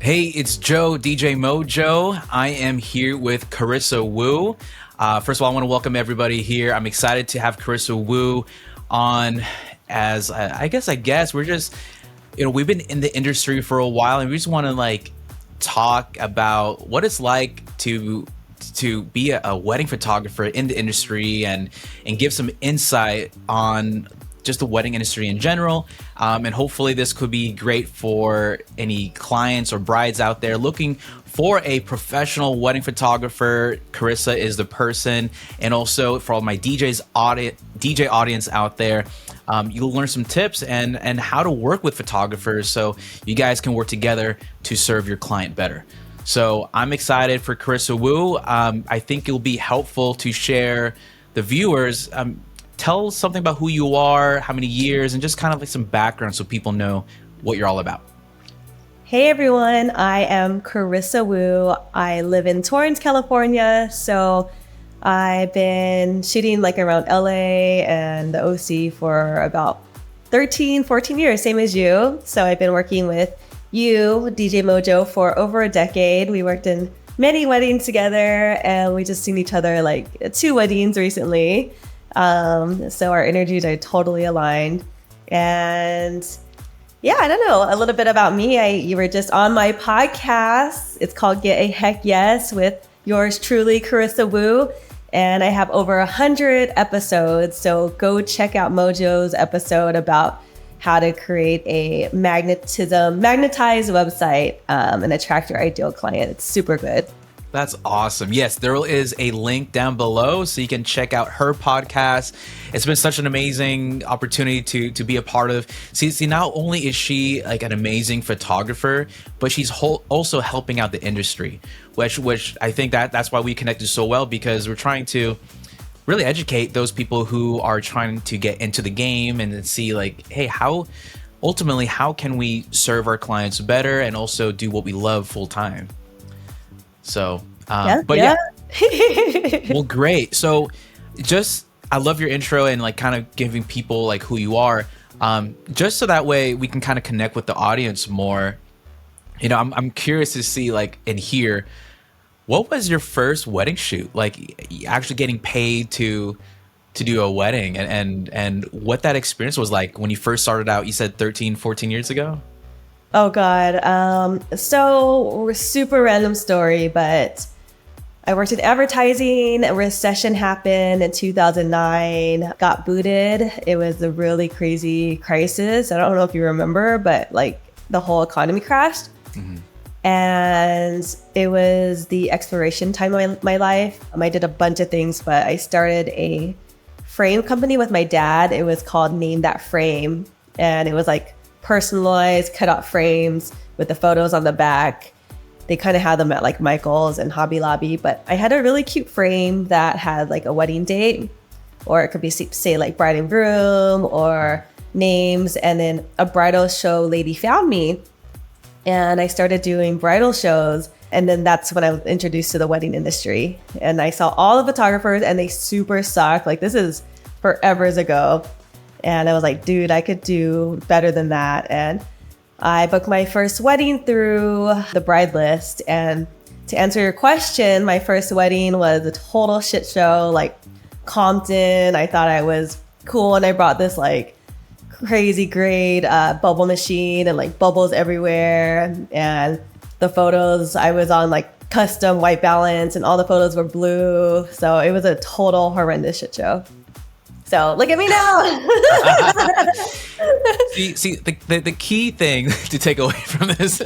Hey, it's Joe, DJ MOJOE. I am here with Carissa Woo. First of all, I want to welcome everybody here. I'm excited to have Carissa Woo on as, I guess we're just, we've been in the industry for a while and we just want to talk about what it's like to be a wedding photographer in the industry and give some insight on just the wedding industry in general. And hopefully this could be great for any clients or brides out there looking for a professional wedding photographer. Carissa is the person. And also for all my DJ audience out there, you'll learn some tips and how to work with photographers so you guys can work together to serve your client better. So I'm excited for Carissa Woo. I think it'll be helpful to share the viewers. Tell something about who you are, how many years, and just kind of some background so people know what you're all about. Hey everyone, I am Carissa Woo. I live in Torrance, California. So I've been shooting around LA and the OC for about 13, 14 years, same as you. So I've been working with you, DJ MOJOE, for over a decade. We worked in many weddings together and we just seen each other at 2 weddings recently. So our energies are totally aligned. And yeah, I don't know, a little bit about me. You were just on my podcast. It's called Get a Heck Yes with yours truly, Carissa Woo. And I have over 100 episodes. So go check out MOJOE's episode about how to create a magnetized website and attract your ideal client. It's super good. That's awesome. Yes, there is a link down below so you can check out her podcast. It's been such an amazing opportunity to be a part of. See, not only is she an amazing photographer, but she's also helping out the industry, which I think that's why we connected so well, because we're trying to really educate those people who are trying to get into the game and see hey, how can we serve our clients better and also do what we love full time. So, Well, great. So I love your intro and kind of giving people who you are, just so that way we can kind of connect with the audience more. I'm curious to see and hear, what was your first wedding shoot? Actually getting paid to do a wedding and what that experience was like when you first started out. You said 13, 14 years ago? Oh God. So super random story, but I worked in advertising. A recession happened in 2009, got booted. It was a really crazy crisis. I don't know if you remember, but the whole economy crashed. Mm-hmm. And it was the exploration time of my life. I did a bunch of things, but I started a frame company with my dad. It was called Name That Frame. And it was personalized cutout frames with the photos on the back. They kind of had them at Michael's and Hobby Lobby, but I had a really cute frame that had a wedding date, or it could be say bride and groom or names. And then a bridal show lady found me and I started doing bridal shows. And then that's when I was introduced to the wedding industry. And I saw all the photographers and they super sucked. This is forever ago. And I was like, dude, I could do better than that. And I booked my first wedding through the bride list. And to answer your question, my first wedding was a total shit show, Compton. I thought I was cool. And I brought this crazy grade bubble machine and bubbles everywhere. And the photos, I was on custom white balance and all the photos were blue. So it was a total horrendous shit show. So look at me now. see, the key thing to take away from this,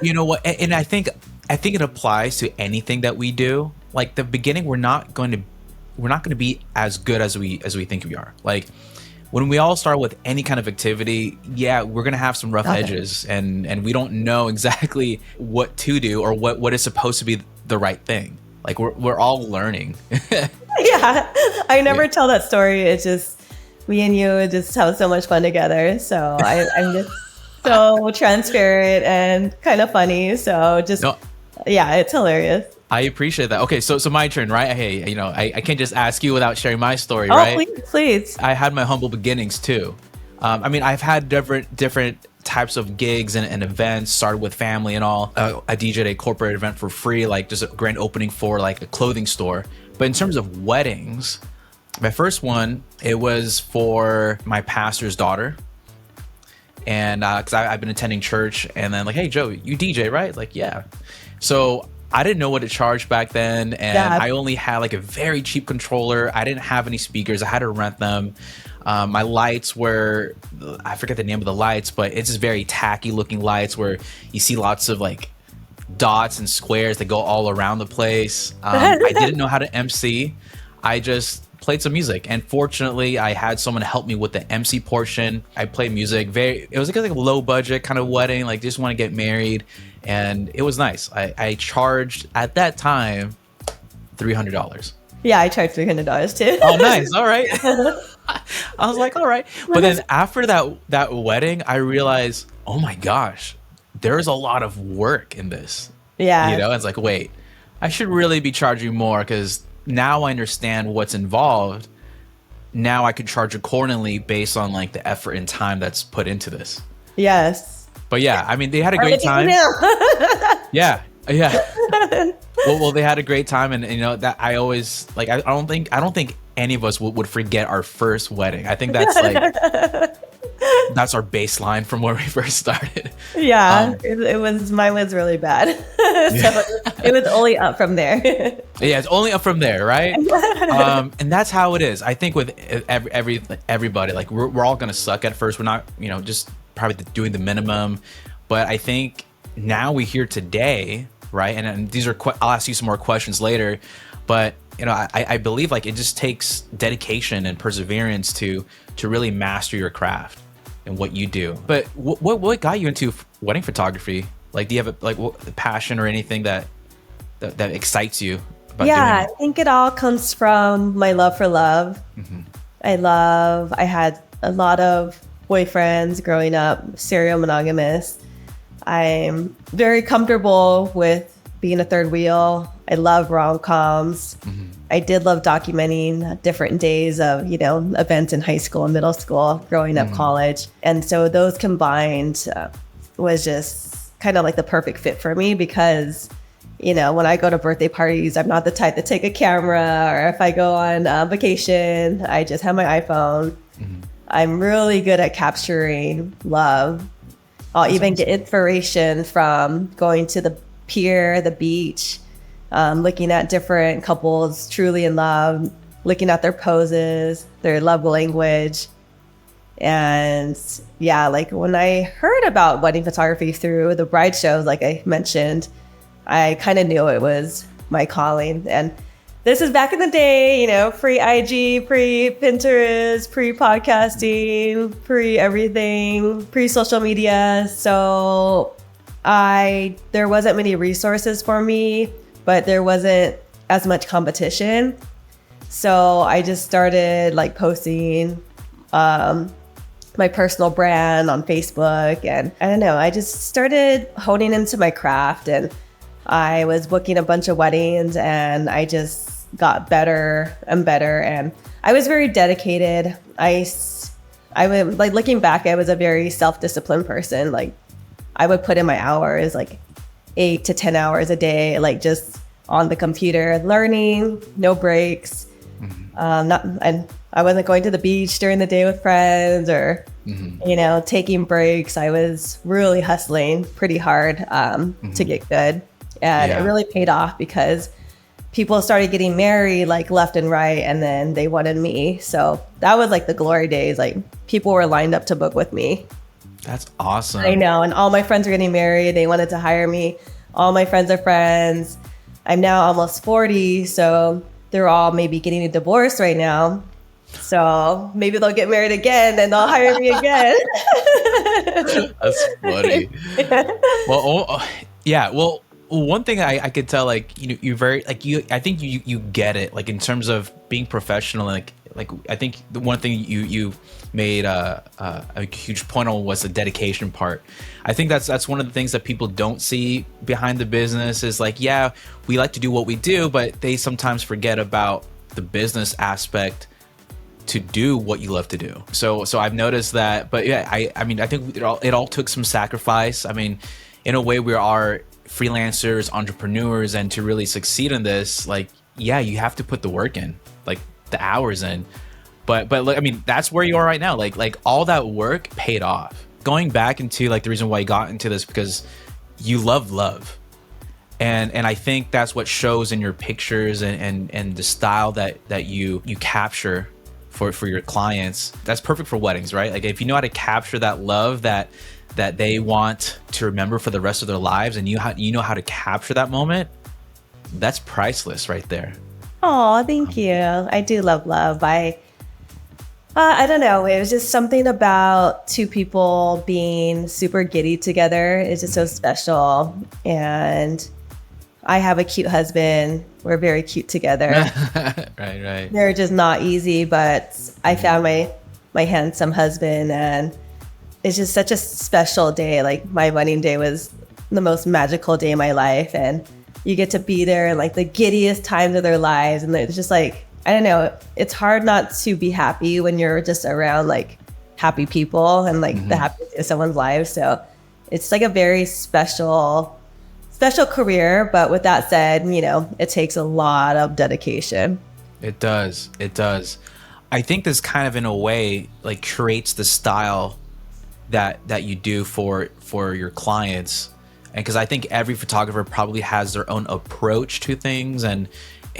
you know what? And I think it applies to anything that we do. The beginning, we're not going to be as good as we think we are. When we all start with any kind of activity, yeah, we're going to have some rough edges and we don't know exactly what to do or what is supposed to be the right thing. We're all learning. Yeah, I never tell that story. It's just me and you just have so much fun together. So I'm just so transparent and kind of funny. So yeah, it's hilarious. I appreciate that. Okay, so my turn, right? Hey, I can't just ask you without sharing my story, right? Oh, please. I had my humble beginnings too. I've had different types of gigs and events. Started with family and all. I DJed a corporate event for free, like just a grand opening for like a clothing store. But in terms of weddings, my first one, it was for my pastor's daughter. And because I've been attending church, and then like, hey, Joe, you DJ, right? Like, yeah. So I didn't know what to charge back then. And I only had like a very cheap controller. I didn't have any speakers. I had to rent them. My lights were, I forget the name of the lights, but it's just very tacky looking lights where you see lots of like dots and squares that go all around the place. I didn't know how to MC. I just played some music, and fortunately I had someone help me with the MC portion. I played music. It was like a low budget kind of wedding, like just want to get married, and it was nice. I charged at that time $300. Yeah, I charged $300 too. Oh, nice. All right. I was like, all right. But then after that wedding, I realized, oh my gosh, there's a lot of work in this. Yeah. You know, it's like, wait, I should really be charging more, because now I understand what's involved. Now I could charge accordingly based on like the effort and time that's put into this. Yes. But yeah, I mean, they had a great time. Yeah. Well, they had a great time, and you know that I always like. I don't think any of us would forget our first wedding. I think that's like that's our baseline from where we first started. Yeah, mine was really bad. So it was only up from there. Yeah, it's only up from there, right? And that's how it is. I think with everybody, like we're all gonna suck at first. We're not, you know, just probably doing the minimum. But I think now we hear today, right? And these are I'll ask you some more questions later. But you know, I believe like it just takes dedication and perseverance to really master your craft and what you do. But what got you into wedding photography? Like, do you have a passion or anything that excites you about doing it? I think it all comes from my love for love. Mm-hmm. I had a lot of boyfriends growing up, serial monogamous. I'm very comfortable with being a third wheel. I love rom-coms. Mm-hmm. I did love documenting different days of, you know, events in high school and middle school, growing up, college. And so those combined was just kind of like the perfect fit for me, because, you know, when I go to birthday parties, I'm not the type to take a camera, or if I go on vacation, I just have my iPhone. Mm-hmm. I'm really good at capturing love. I'll even get inspiration from going to the pier, the beach, looking at different couples truly in love, looking at their poses, their love language. And yeah, like when I heard about wedding photography through the bride shows, like I mentioned, I kind of knew it was my calling. And this is back in the day, you know, pre-IG, pre-Pinterest, pre-podcasting, pre-everything, pre-social media. So there wasn't many resources for me, but there wasn't as much competition. So I just started like posting my personal brand on Facebook, and I don't know, I just started honing into my craft, and I was booking a bunch of weddings, and I just got better and better, and I was very dedicated. I would, like, looking back, I was a very self-disciplined person. Like, I would put in my hours, like 8 to 10 hours a day, like just on the computer, learning, no breaks. Mm-hmm. And I wasn't going to the beach during the day with friends, or, you know, taking breaks. I was really hustling pretty hard to get good. And it really paid off, because people started getting married like left and right, and then they wanted me. So that was like the glory days. Like, people were lined up to book with me. That's awesome. I know. And all my friends are getting married. They wanted to hire me. All my friends are friends. I'm now almost 40. So they're all maybe getting a divorce right now. So maybe they'll get married again and they'll hire me again. That's funny. Well, yeah. Well, one thing I could tell, like, you know, you're very, like, I think you get it, like, in terms of being professional. Like I think the one thing you made a huge point on was the dedication part. I think that's one of the things that people don't see behind the business is, like, yeah, we like to do what we do, but they sometimes forget about the business aspect to do what you love to do. So I've noticed that. But yeah, I mean, I think it all took some sacrifice. I mean, in a way, we are freelancers, entrepreneurs, and to really succeed in this, like, yeah, you have to put the work in, like the hours in. But look, I mean, that's where you are right now. Like all that work paid off. Going back into like the reason why you got into this, because you love. And I think that's what shows in your pictures and the style that you capture for your clients. That's perfect for weddings, right? Like if you know how to capture that love that they want to remember for the rest of their lives, and you know how to capture that moment, that's priceless right there. Oh, thank you. I do love love. I don't know. It was just something about two people being super giddy together. It's just so special. And I have a cute husband. We're very cute together. Right. They're just not easy, but I found my handsome husband, and it's just such a special day. Like my wedding day was the most magical day of my life, and you get to be there in like the giddiest times of their lives, and it's just like, I don't know, it's hard not to be happy when you're just around like happy people and like the happiness of someone's life. So it's like a very special career. But with that said, you know, it takes a lot of dedication. It does. I think this kind of in a way like creates the style that you do for your clients. And because I think every photographer probably has their own approach to things, and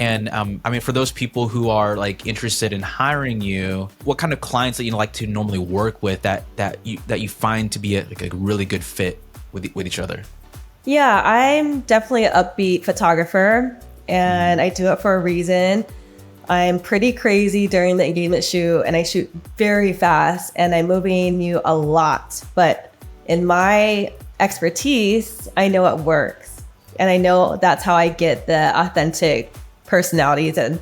I mean, for those people who are like interested in hiring you, what kind of clients that you like to normally work with that you find to be a really good fit with each other? Yeah, I'm definitely an upbeat photographer, and I do it for a reason. I'm pretty crazy during the engagement shoot, and I shoot very fast, and I'm moving you a lot. But in my expertise, I know it works, and I know that's how I get the authentic personalities and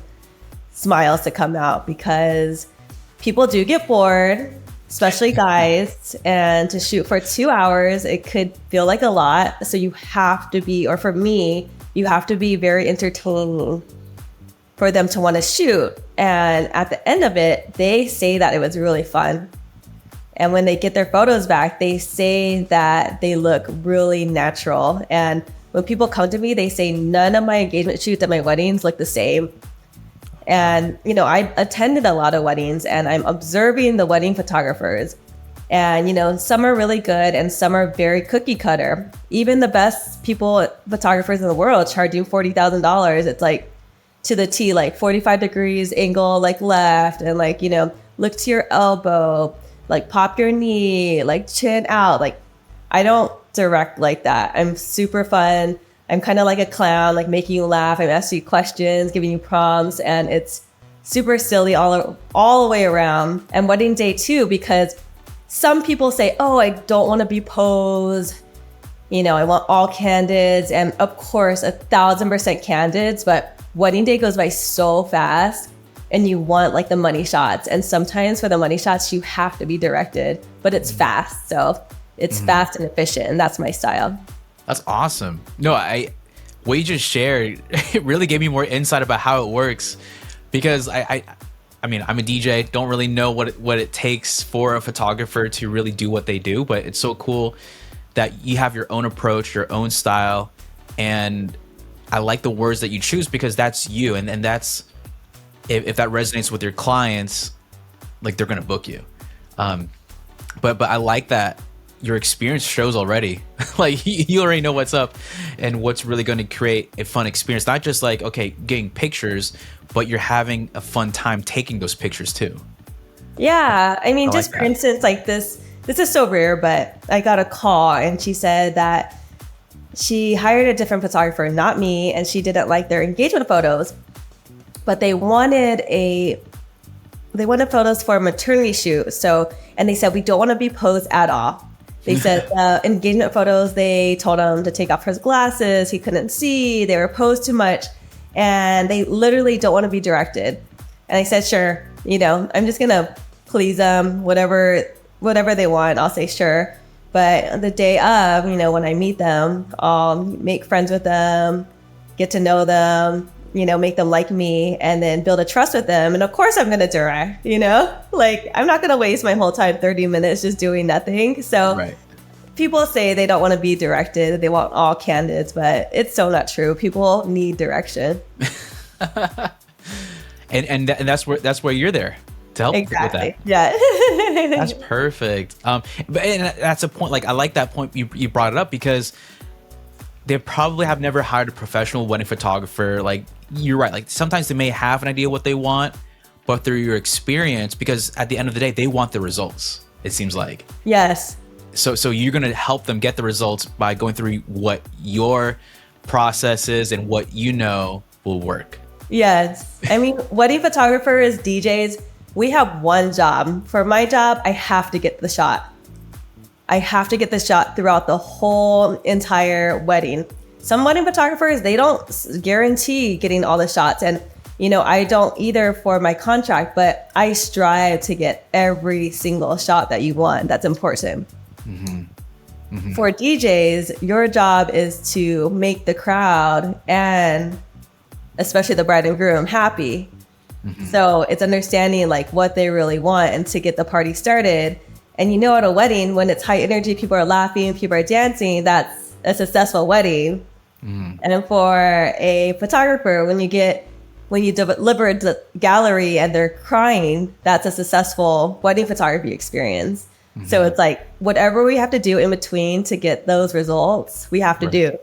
smiles to come out, because people do get bored, especially guys, and to shoot for 2 hours, it could feel like a lot. So you have to be, or for me, you have to be very entertaining for them to want to shoot. And at the end of it, they say that it was really fun. And when they get their photos back, they say that they look really natural. And when people come to me, they say none of my engagement shoots at my weddings look the same. And, you know, I attended a lot of weddings, and I'm observing the wedding photographers. And, you know, some are really good and some are very cookie cutter. Even the best photographers in the world charging $40,000. It's like to the T, like 45 degrees angle, like left, and like, you know, look to your elbow, like pop your knee, like chin out. Like I don't direct like that. I'm super fun. I'm kind of like a clown, like making you laugh. I'm asking you questions, giving you prompts, and it's super silly all the way around. And wedding day too, because some people say, oh, I don't want to be posed. You know, I want all candids, and of course, 1,000% candids, but wedding day goes by so fast, and you want like the money shots. And sometimes for the money shots, you have to be directed, but it's fast. So it's fast and efficient, and that's my style. That's awesome. No, what you just shared, it really gave me more insight about how it works, because I mean, I'm a DJ, don't really know what it takes for a photographer to really do what they do, but it's so cool that you have your own approach, your own style, and I like the words that you choose, because that's you, and that's if that resonates with your clients, like they're gonna book you. But I like that your experience shows already. Like you already know what's up and what's really going to create a fun experience. Not just like, okay, getting pictures, but you're having a fun time taking those pictures too. Yeah, I mean, just for instance, like this is so rare, but I got a call and she said that she hired a different photographer, not me, and she didn't like their engagement photos, but they wanted photos for a maternity shoot. So, and they said, we don't want to be posed at all. They said engagement photos, they told him to take off his glasses. He couldn't see. They were posed too much. And they literally don't want to be directed. And I said, sure, you know, I'm just going to please them, whatever they want, I'll say sure. But the day of, you know, when I meet them, I'll make friends with them, get to know them, make them like me and then build a trust with them. And of course I'm going to direct, like I'm not going to waste my whole time, 30 minutes just doing nothing. So Right. people say they don't want to be directed. They want all candids, but it's so not true. People need direction. And that's where you're there to help with Exactly. that. Yeah. That's perfect. But and that's a point. Like I like that point you brought it up because they probably have never hired a professional wedding photographer. Like you're right. Like sometimes they may have an idea what they want, but through your experience, because at the end of the day, they want the results. It seems like. Yes. So you're gonna help them get the results by going through what your process is and what will work. Yes. I mean, wedding photographers, DJs, we have one job. For my job, I have to get the shot. I have to get the shot throughout the whole entire wedding. Some wedding photographers, they don't guarantee getting all the shots. And, I don't either for my contract, but I strive to get every single shot that you want. That's important. Mm-hmm. Mm-hmm. For DJs, your job is to make the crowd and especially the bride and groom happy. Mm-hmm. So it's understanding like what they really want and to get the party started. And at a wedding, when it's high energy, people are laughing, people are dancing, that's a successful wedding. Mm-hmm. And for a photographer, when you deliver the gallery and they're crying, that's a successful wedding photography experience. Mm-hmm. So it's like whatever we have to do in between to get those results, we have to do.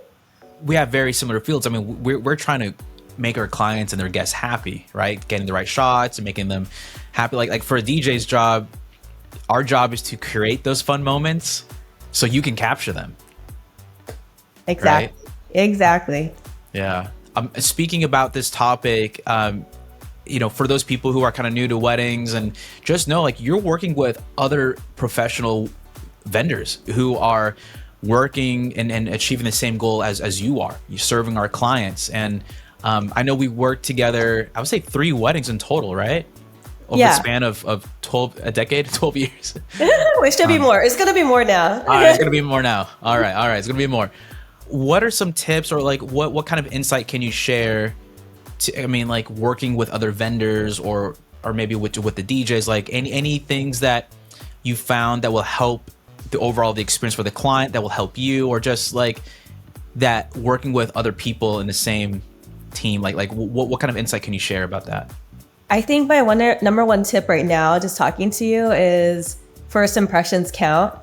We have very similar fields. I mean, we're trying to make our clients and their guests happy, right? Getting the right shots and making them happy. Like for a DJ's job, our job is to create those fun moments so you can capture them. Exactly. Right? Exactly. Yeah. Speaking about this topic, for those people who are kind of new to weddings, and just know like you're working with other professional vendors who are working and achieving the same goal as you are. You're serving our clients. And I know we worked together, I would say 3 weddings in total, right? Over the span of 12 years. It should be more. It's going to be more now. All right, it's going to be more now. All right. It's going to be more. What are some tips or like what kind of insight can you share to, working with other vendors or maybe with the DJs, like any things that you found that will help the experience for the client, that will help you, or just like that working with other people in the same team, like what kind of insight can you share about that? I think my number one tip right now, just talking to you, is first impressions count.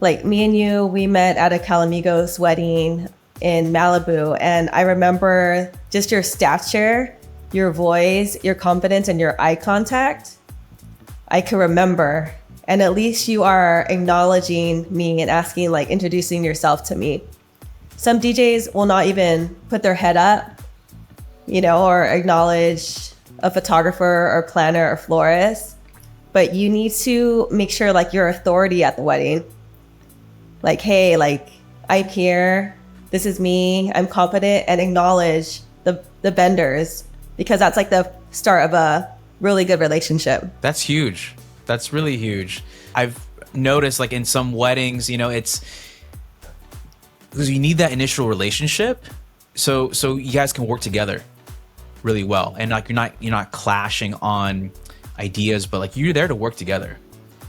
Like me and you, we met at a Calamigos wedding in Malibu. And I remember just your stature, your voice, your confidence, and your eye contact. I can remember. And at least you are acknowledging me and asking, like introducing yourself to me. Some DJs will not even put their head up, or acknowledge a photographer or planner or florist, but you need to make sure like you're authority at the wedding. Like, hey, like I'm here, this is me, I'm confident, and acknowledge the vendors, because that's like the start of a really good relationship. That's huge. That's really huge. I've noticed like in some weddings, it's because you need that initial relationship so you guys can work together really well, and like you're not clashing on ideas, but like you're there to work together.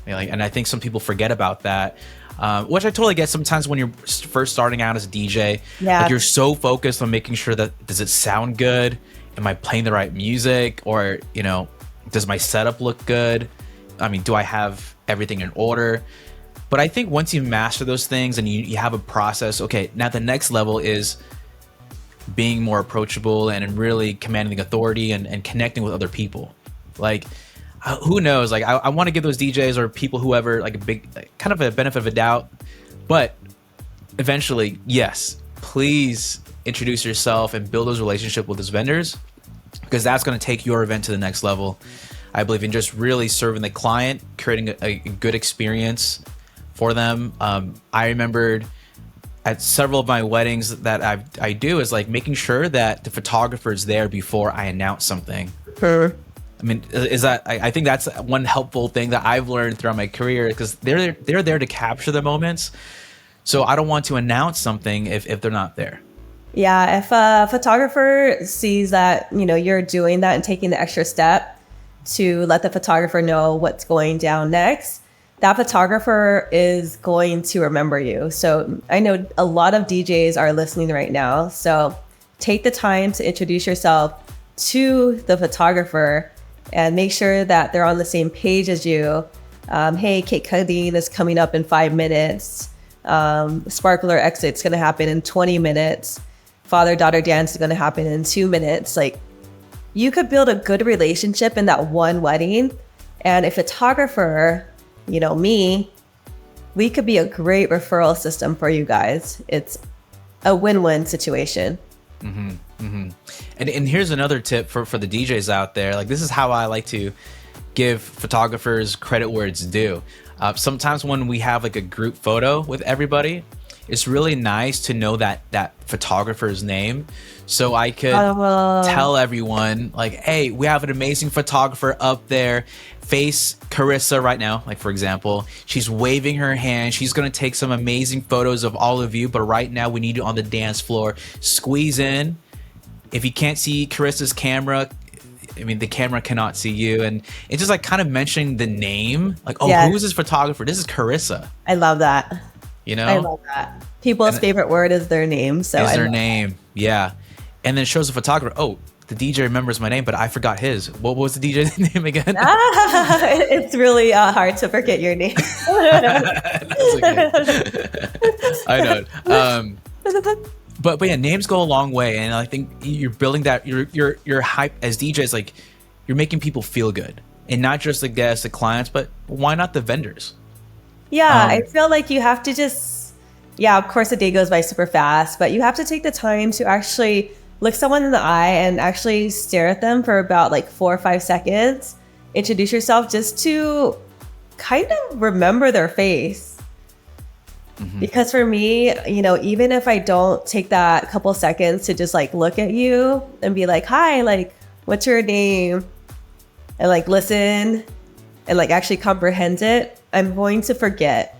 And I think some people forget about that, which I totally get. Sometimes when you're first starting out as a DJ, like you're so focused on making sure that does it sound good, am I playing the right music, or does my setup look good, do I have everything in order? But I think once you master those things and you have a process, okay, now the next level is being more approachable and really commanding authority and connecting with other people. Like, who knows? Like, I want to give those DJs or people, whoever, like a big kind of a benefit of a doubt. But eventually, yes, please introduce yourself and build those relationships with those vendors, because that's going to take your event to the next level. I believe in just really serving the client, creating a good experience for them. I remembered at several of my weddings that I do is like making sure that the photographer is there before I announce something. Sure. I think that's one helpful thing that I've learned throughout my career, because they're there to capture the moments. So I don't want to announce something if they're not there. Yeah, if a photographer sees that, you're doing that and taking the extra step to let the photographer know what's going down next, that photographer is going to remember you. So I know a lot of DJs are listening right now. So take the time to introduce yourself to the photographer and make sure that they're on the same page as you. Hey, cake cutting is coming up in 5 minutes. Sparkler exit's going to happen in 20 minutes. Father-daughter dance is going to happen in 2 minutes. Like, you could build a good relationship in that one wedding. And a photographer, me, we could be a great referral system for you guys. It's a win-win situation. Mm-hmm, mm-hmm. And here's another tip for the DJs out there. Like, this is how I like to give photographers credit where it's due. Sometimes when we have like a group photo with everybody, it's really nice to know that photographer's name, so I could tell everyone, like, hey, we have an amazing photographer up there. Face Carissa right now, like, for example, she's waving her hand. She's going to take some amazing photos of all of you, but right now we need you on the dance floor. Squeeze in. If you can't see Carissa's camera, I mean, the camera cannot see you. And it's just like kind of mentioning the name, like, oh, yes, who's this photographer? This is Carissa. I love that. I love that. People's favorite word is their name. So is their name. Yeah. And then it shows the photographer, oh, the DJ remembers my name, but I forgot his. What was the DJ's name again? It's really hard to forget your name. That's okay. I know. But yeah, names go a long way, and I think you're building that. You're hype as DJs. Like, you're making people feel good, and not just the guests, the clients, but why not the vendors? Yeah, I feel like you have to of course the day goes by super fast, but you have to take the time to actually look someone in the eye and actually stare at them for about like 4 or 5 seconds. Introduce yourself just to kind of remember their face. Mm-hmm. Because for me, even if I don't take that couple seconds to just like look at you and be like, hi, like, what's your name? And like listen and like actually comprehend it, I'm going to forget.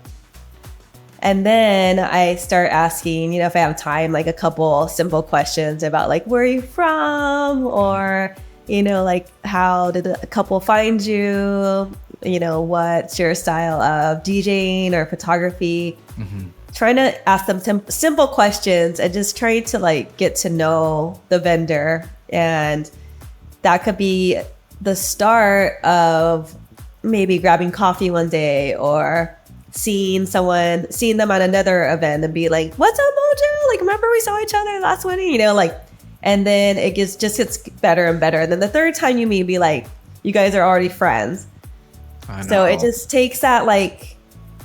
And then I start asking, if I have time, like a couple simple questions about like, where are you from? Or, like, how did the couple find you? What's your style of DJing or photography? Mm-hmm. Trying to ask them simple questions and just trying to like get to know the vendor. And that could be the start of maybe grabbing coffee one day or seeing them at another event and be like, what's up, MOJOE? Like, remember we saw each other last wedding? And then it just gets better and better. And then the third time you meet, be like, you guys are already friends. So it just takes that like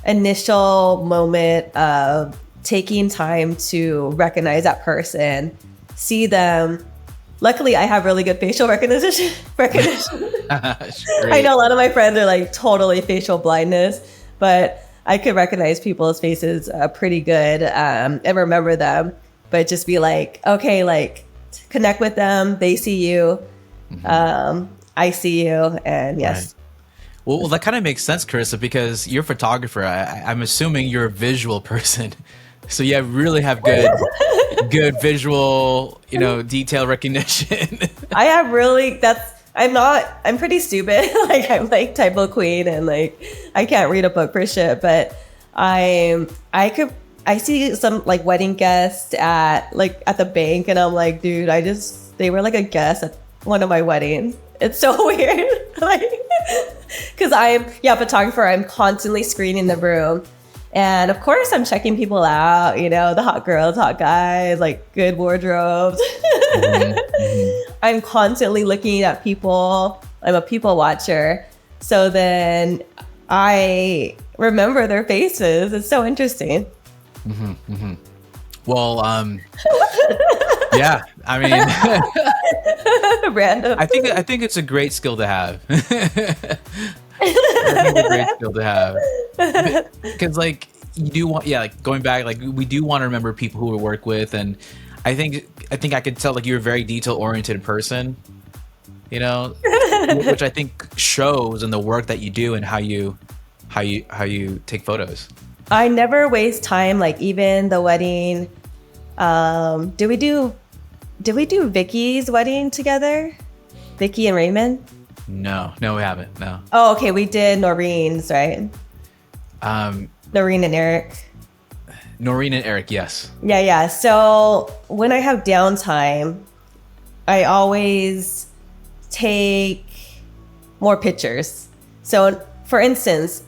initial moment of taking time to recognize that person, see them. Luckily, I have really good facial recognition. I know a lot of my friends are like totally facial blindness, but I could recognize people's faces pretty good and remember them. But just be like, okay, like connect with them. They see you. Mm-hmm. I see you. And yes. Right. Well, that kind of makes sense, Carissa, because you're a photographer. I'm assuming you're a visual person. So you really have good visual, detail recognition. I'm pretty stupid. Like, I'm like typo queen and like, I can't read a book for shit, but I see some like wedding guests at the bank and I'm like, dude, they were like a guest at one of my weddings. It's so weird. Like, cause photographer, I'm constantly screening the room. And of course I'm checking people out, the hot girls, hot guys, like good wardrobes. Mm-hmm. I'm constantly looking at people. I'm a people watcher. So then I remember their faces. It's so interesting. Mm-hmm, mm-hmm. Well, yeah, I mean, random. I think it's a great skill to have. I think it's a great skill to have. Because like you do want, like going back, like we do want to remember people who we work with, and I think I could tell like you're a very detail oriented person, which I think shows in the work that you do and how you take photos. I never waste time. Like even the wedding Did we do Vicky's wedding together? Vicky and Raymond? No, we haven't. No. Oh, okay. We did Noreen's, right? Noreen and Eric. Noreen and Eric, yes. Yeah. So when I have downtime, I always take more pictures. So for instance,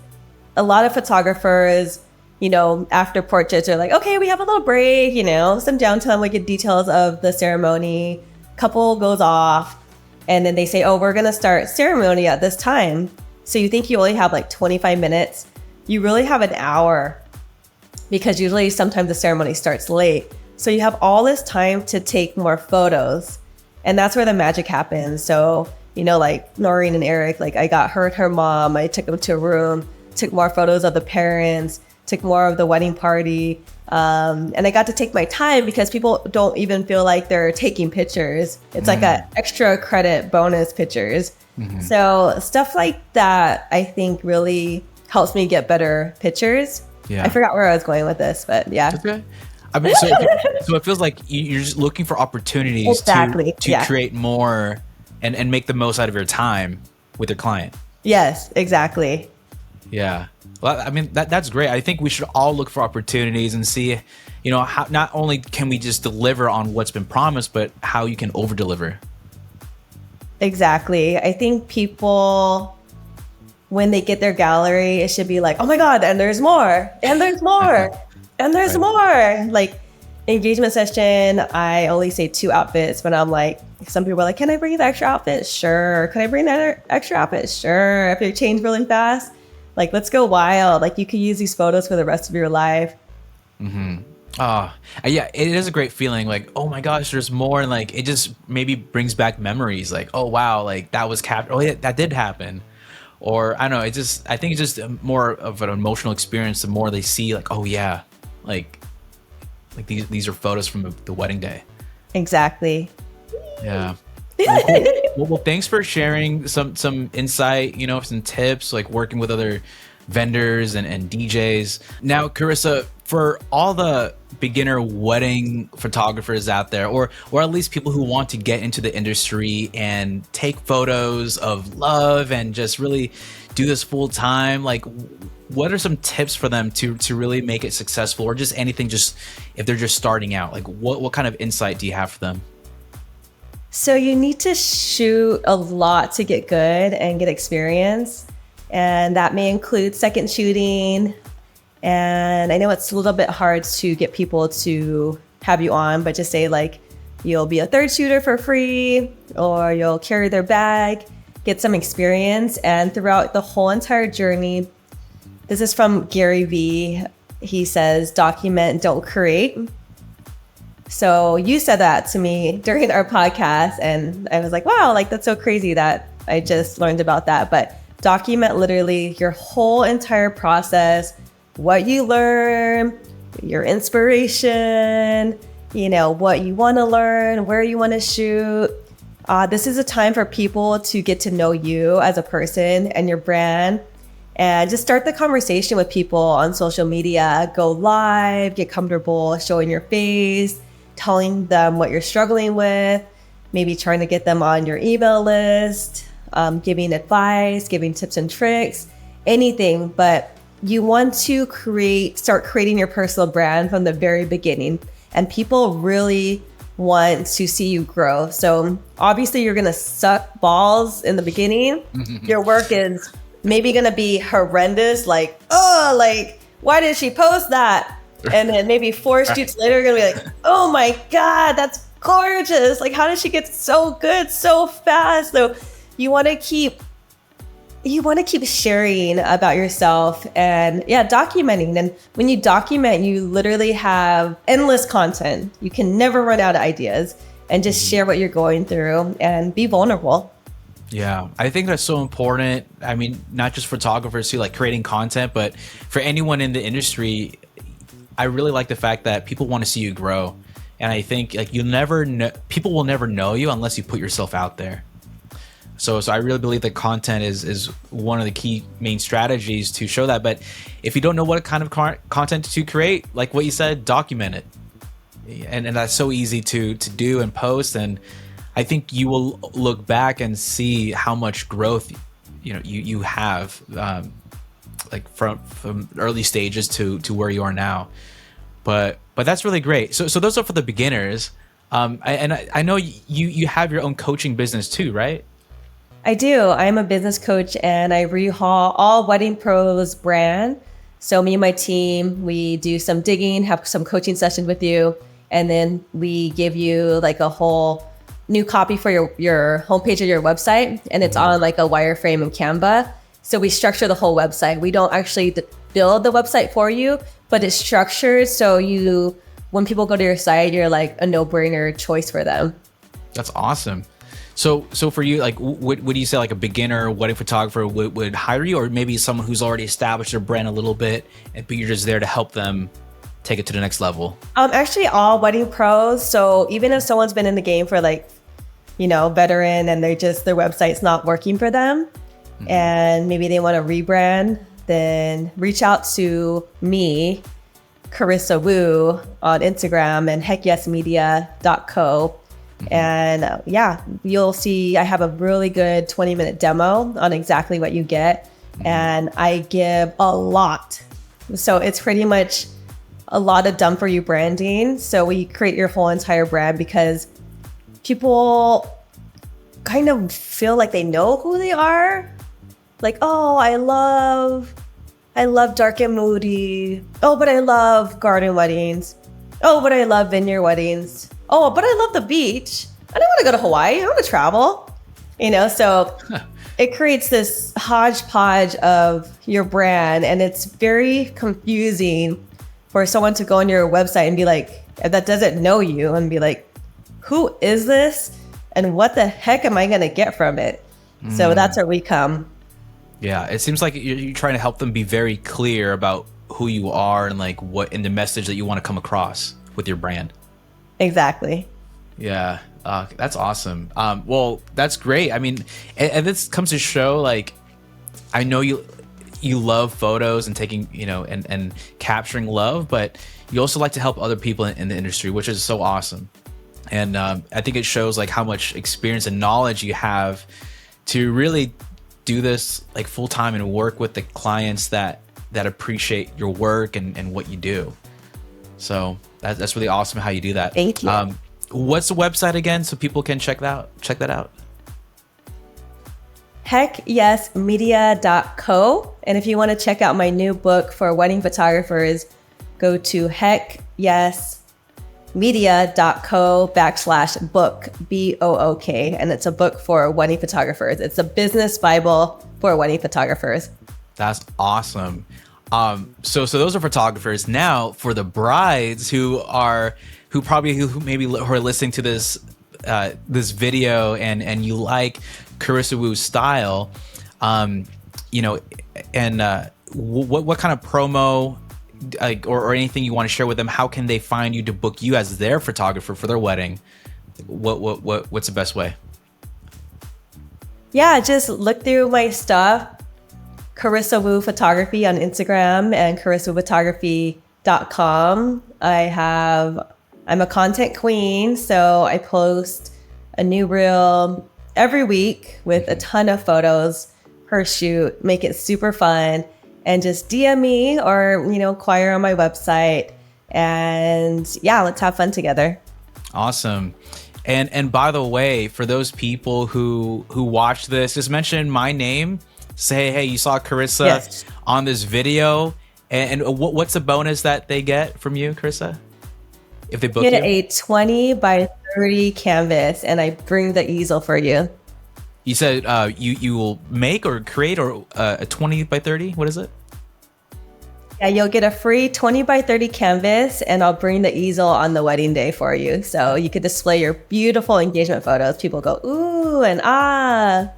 a lot of photographers, after portraits are like, okay, we have a little break, some downtime, we get details of the ceremony, couple goes off, and then they say, oh, we're gonna start ceremony at this time. So you think you only have like 25 minutes. You really have an hour, because usually sometimes the ceremony starts late. So you have all this time to take more photos. And that's where the magic happens. So, like Noreen and Eric, like I got her and her mom, I took them to a room, took more photos of the parents, took more of the wedding party. And I got to take my time because people don't even feel like they're taking pictures. It's like a extra credit bonus pictures. Mm-hmm. So stuff like that, I think really helps me get better pictures. Yeah. I forgot where I was going with this, but yeah. Okay. I mean, so it feels like you're just looking for opportunities to create more and make the most out of your time with your client. Yes, exactly. Yeah. Well, I mean, that's great. I think we should all look for opportunities and see, how not only can we just deliver on what's been promised, but how you can over deliver. Exactly. I think people, when they get their gallery, it should be like, oh my God, and there's more, and there's more, and there's more. Like engagement session, I only say 2 outfits, but I'm like, some people are like, can I bring the extra outfit? Sure. Can I bring that extra outfit? Sure. If they change really fast, like, let's go wild. Like, you could use these photos for the rest of your life. Mm-hmm. Oh, yeah, it is a great feeling. Like, oh my gosh, there's more. And like, it just maybe brings back memories. Like, oh wow, like that was captured. Oh yeah, that did happen. Or I don't know. I think it's just more of an emotional experience. The more they see, like, oh yeah, like these are photos from the wedding day. Exactly. Yeah. Well, thanks for sharing some insight, some tips, like working with other vendors and DJs. Now, Carissa, for all the beginner wedding photographers out there, or at least people who want to get into the industry and take photos of love and just really do this full time, like what are some tips for them to really make it successful, or just anything, just if they're just starting out, like what kind of insight do you have for them? So you need to shoot a lot to get good and get experience. And that may include second shooting. And I know it's a little bit hard to get people to have you on, but just say like, you'll be a third shooter for free, or you'll carry their bag, get some experience. And throughout the whole entire journey, this is from Gary Vee. He says, document, don't create. So you said that to me during our podcast, and I was like, wow, like that's so crazy that I just learned about that. But document literally your whole entire process, what you learn, your inspiration, what you want to learn, where you want to shoot. This is a time for people to get to know you as a person and your brand, and just start the conversation with people on social media. Go live, get comfortable showing your face, telling them what you're struggling with, maybe trying to get them on your email list, giving advice, giving tips and tricks, anything. But you want to start creating your personal brand from the very beginning. And people really want to see you grow. So obviously you're gonna suck balls in the beginning. Your work is maybe gonna be horrendous, like, oh, like, why did she post that? And then maybe 4 shoots later, you're gonna be like, oh my God, that's gorgeous. Like, how did she get so good so fast? So you want to keep sharing about yourself and documenting. And when you document, you literally have endless content. You can never run out of ideas, and just share what you're going through and be vulnerable. Yeah, I think that's so important. I mean, not just photographers who like creating content, but for anyone in the industry, I really like the fact that people want to see you grow. And I think like people will never know you unless you put yourself out there. So I really believe that content is one of the key main strategies to show that. But if you don't know what kind of content to create, like what you said, document it. and that's so easy to do and post. And I think you will look back and see how much growth you have, like from early stages to where you are now. But that's really great. So those are for the beginners. I know you have your own coaching business too, right? I do. I'm a business coach and I rehaul all Wedding Pros brand. So me and my team, we do some digging, have some coaching sessions with you, and then we give you like a whole new copy for your homepage of your website, and it's on like a wireframe and Canva. So we structure the whole website. We don't actually build the website for you, but it's structured so when people go to your site, you're like a no-brainer choice for them. That's awesome. So for you, like, would you say like a beginner wedding photographer would hire you, or maybe someone who's already established their brand a little bit, but you're just there to help them take it to the next level? Actually, all wedding pros. So even if someone's been in the game for like, veteran, and their website's not working for them, and maybe they want to rebrand, then reach out to me, Carissa Woo, on Instagram and heckyesmedia.co. And you'll see I have a really good 20-minute demo on exactly what you get. And I give a lot. So it's pretty much a lot of done for you branding. So we create your whole entire brand because people kind of feel like they know who they are. Like, oh, I love dark and moody. Oh, but I love garden weddings. Oh, but I love vineyard weddings. Oh, but I love the beach. I don't want to go to Hawaii. I want to travel. So it creates this hodgepodge of your brand, and it's very confusing for someone to go on your website and be like, that doesn't know you, and be like, who is this? And what the heck am I going to get from it? So that's where we come. Yeah, it seems like you're trying to help them be very clear about who you are and like what in the message that you want to come across with your brand. Exactly. Yeah, that's awesome. Well, that's great. I mean, and this comes to show, like, I know you love photos and taking, and capturing love, but you also like to help other people in the industry, which is so awesome. And I think it shows like how much experience and knowledge you have to really do this like full time and work with the clients that appreciate your work and what you do. So that's really awesome how you do that. Thank you. What's the website again so people can check that out? heckyesmedia.co. And if you want to check out my new book for wedding photographers, go to heckyesmedia.co/book, BOOK. And it's a book for wedding photographers. It's a business Bible for wedding photographers. That's awesome. So those are photographers. Now for the brides who are listening to this video and you like Carissa Woo's style, what kind of promo or anything you want to share with them? How can they find you to book you as their photographer for their wedding? What's the best way? Yeah, just look through my stuff. Carissa Woo Photography on Instagram and carissaphotography.com. I'm a content queen, so I post a new reel every week with a ton of photos per shoot, make it super fun, and just DM me or, inquire on my website. And yeah, let's have fun together. Awesome. And by the way, for those people who watch this, just mention my name. Say, hey, you saw Carissa on this video. And what's the bonus that they get from you, Carissa? If they book you? Get a 20 by 30 canvas, and I bring the easel for you. You said you will make or create or a 20 by 30? What is it? Yeah, you'll get a free 20 by 30 canvas, and I'll bring the easel on the wedding day for you. So you could display your beautiful engagement photos. People go, ooh, and ah.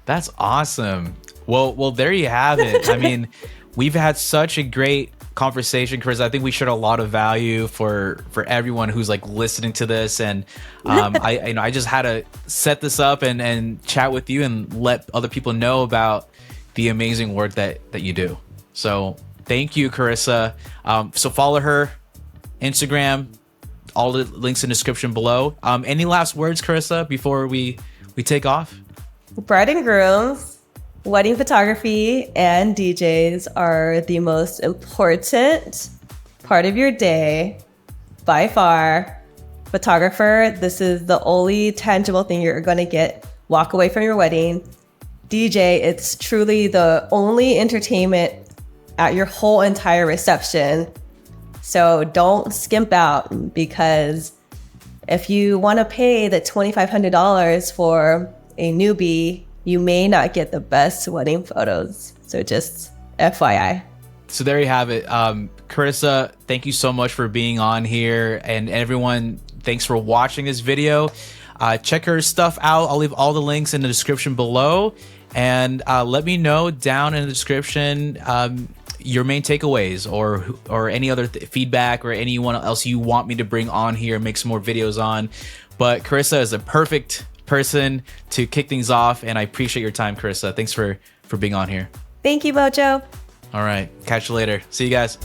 That's awesome. Well, there you have it. I mean, we've had such a great conversation, Chris. I think we shared a lot of value for everyone who's like listening to this. And I just had to set this up and chat with you and let other people know about the amazing work that you do. So thank you, Carissa. So follow her Instagram, all the links in the description below. Any last words, Carissa, before we take off? Bride and grooms, wedding photography, and DJs are the most important part of your day by far. Photographer, this is the only tangible thing you're going to walk away from your wedding. DJ, it's truly the only entertainment at your whole entire reception. So don't skimp out, because if you want to pay the $2,500 for a newbie, you may not get the best wedding photos. So just FYI. So there you have it. Carissa, thank you so much for being on here. And everyone, thanks for watching this video. Check her stuff out. I'll leave all the links in the description below. And let me know down in the description your main takeaways or any other feedback or anyone else you want me to bring on here and make some more videos on. But Carissa is a perfect person to kick things off, and I appreciate your time, Carissa. Thanks for being on here. Thank you, MOJOE. All right, catch you later. See you guys.